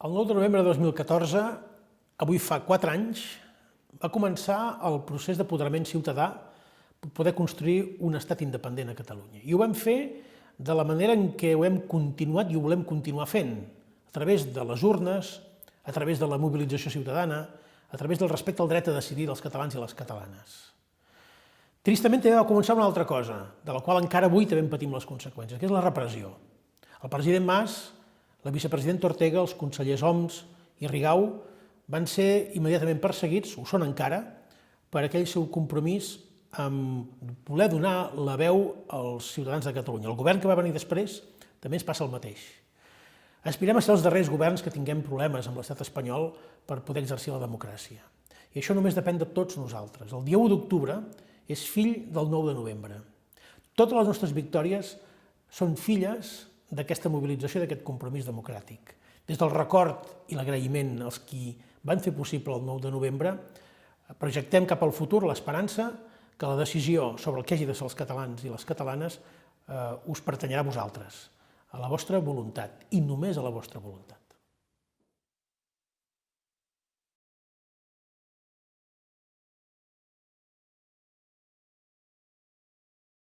El 9 de novembre de 2014, avui fa 4 anys, va començar el procés d'apoderament ciutadà per poder construir un estat independent a Catalunya. I ho vam fer de la manera en què ho hem continuat i ho volem continuar fent, a través de les urnes, a través de la mobilització ciutadana, a través del respecte al dret a decidir dels catalans i les catalanes. Tristament també va començar una altra cosa, de la qual encara avui també en patim les conseqüències, que és la repressió. El president Mas, la vicepresidenta Ortega, els consellers Homs i Rigau van ser immediatament perseguits, ho són encara, per aquell seu compromís amb voler donar la veu als ciutadans de Catalunya. El govern que va venir després també ens passa el mateix. Aspirem a ser els darrers governs que tinguem problemes amb l'estat espanyol per poder exercir la democràcia. I això només depèn de tots nosaltres. El dia 1 d'octubre és fill del 9 de novembre. Totes les nostres victòries són filles d'aquesta mobilització, d'aquest compromís democràtic. Des del record i l'agraïment als qui van fer possible el 9 de novembre, projectem cap al futur l'esperança que la decisió sobre el que hagi de ser els catalans i les catalanes us pertanyerà a vosaltres, a la vostra voluntat, i només a la vostra voluntat.